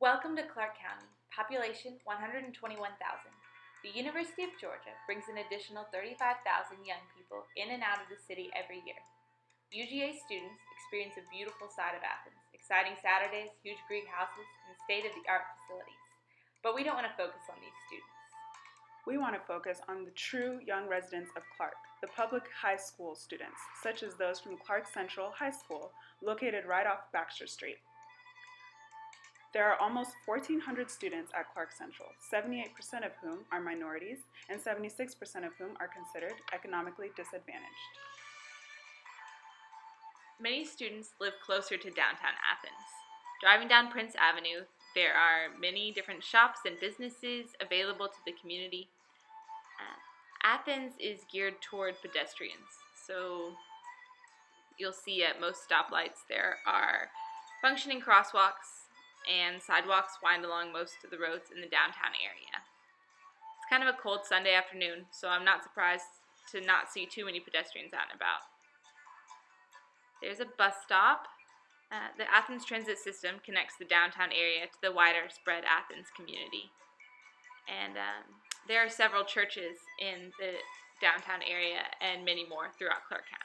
Welcome to Clark County, population 121,000. The University of Georgia brings an additional 35,000 young people in and out of the city every year. UGA students experience a beautiful side of Athens, exciting Saturdays, huge Greek houses, and state-of-the-art facilities. But we don't want to focus on these students. We want to focus on the true young residents of Clark, the public high school students, such as those from Clark Central High School, located right off Baxter Street. There are almost 1,400 students at Clark Central, 78% of whom are minorities and 76% of whom are considered economically disadvantaged. Many students live closer to downtown Athens. Driving down Prince Avenue, there are many different shops and businesses available to the community. Athens is geared toward pedestrians, so you'll see at most stoplights there are functioning crosswalks and sidewalks wind along most of the roads in the downtown area. It's kind of a cold Sunday afternoon, so I'm not surprised to not see too many pedestrians out and about. There's a bus stop. The Athens Transit System connects the downtown area to the wider spread Athens community. And there are several churches in the downtown area and many more throughout Clark County.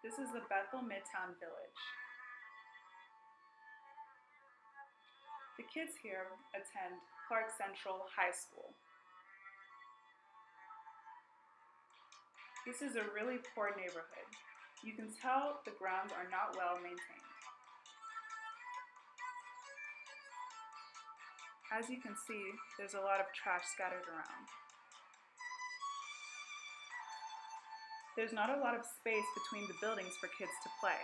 This is the Bethel Midtown Village. The kids here attend Clark Central High School. This is a really poor neighborhood. You can tell the grounds are not well maintained. As you can see, there's a lot of trash scattered around. There's not a lot of space between the buildings for kids to play.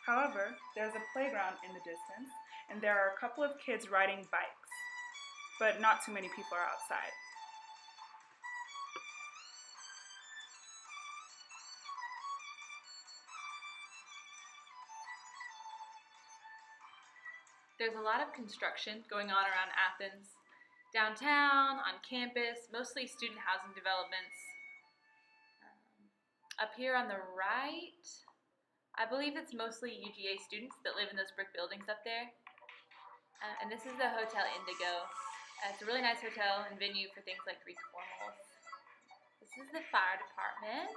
However, there's a playground in the distance, and there are a couple of kids riding bikes, but not too many people are outside. There's a lot of construction going on around Athens. Downtown, on campus, mostly student housing developments. Up here on the right, I believe it's mostly UGA students that live in those brick buildings up there. And this is the Hotel Indigo. It's a really nice hotel and venue for things like Greek formals. This is the fire department.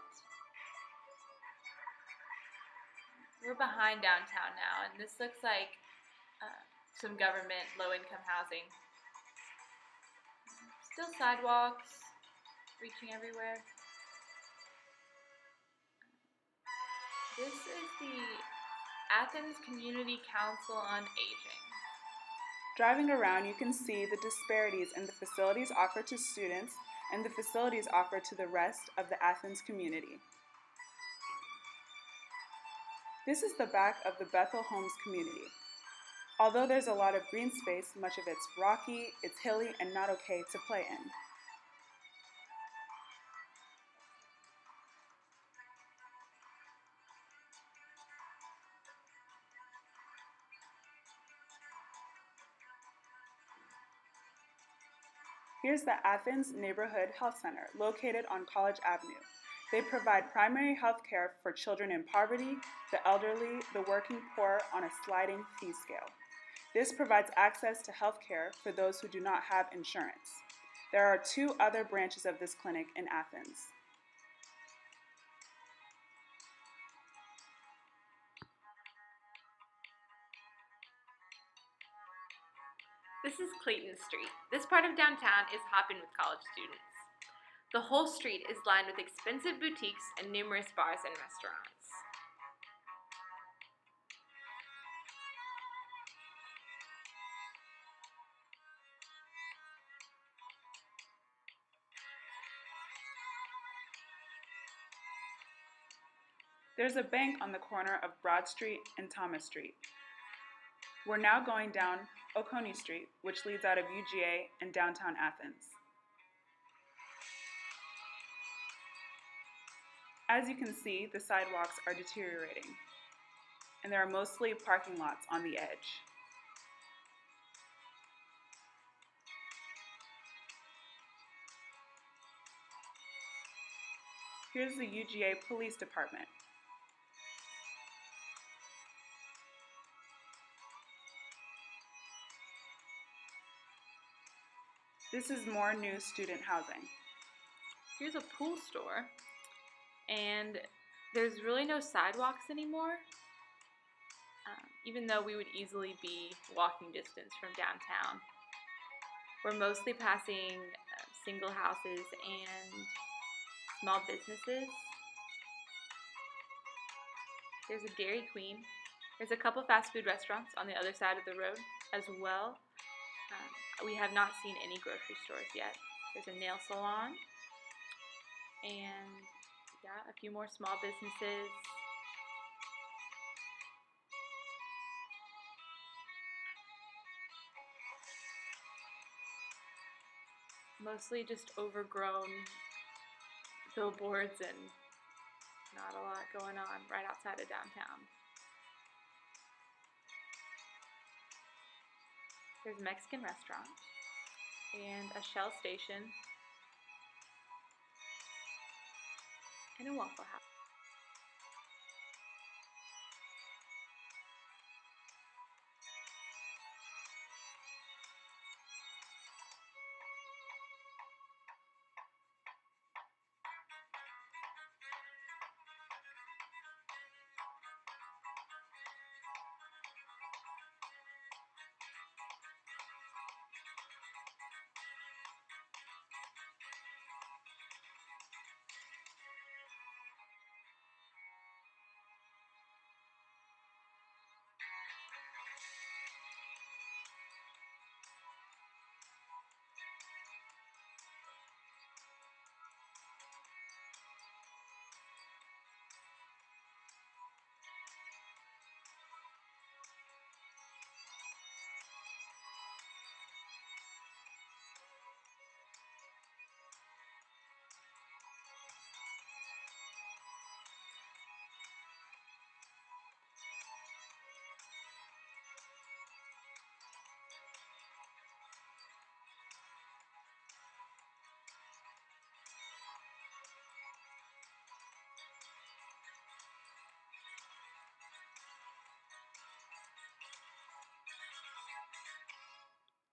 We're behind downtown now, and this looks like some government low-income housing. Still sidewalks reaching everywhere. This is the Athens Community Council on Aging. Driving around, you can see the disparities in the facilities offered to students and the facilities offered to the rest of the Athens community. This is the back of the Bethel Homes community. Although there's a lot of green space, much of it's rocky, it's hilly, and not okay to play in. Here's the Athens Neighborhood Health Center, located on College Avenue. They provide primary health care for children in poverty, the elderly, the working poor on a sliding fee scale. This provides access to health care for those who do not have insurance. There are 2 other branches of this clinic in Athens. This is Clayton Street. This part of downtown is hopping with college students. The whole street is lined with expensive boutiques and numerous bars and restaurants. There's a bank on the corner of Broad Street and Thomas Street. We're now going down Oconee Street, which leads out of UGA and downtown Athens. As you can see, the sidewalks are deteriorating, and there are mostly parking lots on the edge. Here's the UGA Police Department. This is more new student housing. Here's a pool store, and there's really no sidewalks anymore, even though we would easily be walking distance from downtown. We're mostly passing single houses and small businesses. There's a Dairy Queen. There's a couple fast food restaurants on the other side of the road as well. We have not seen any grocery stores yet. There's a nail salon and a few more small businesses. Mostly just overgrown billboards and not a lot going on right outside of downtown. There's a Mexican restaurant and a Shell station and a Waffle House.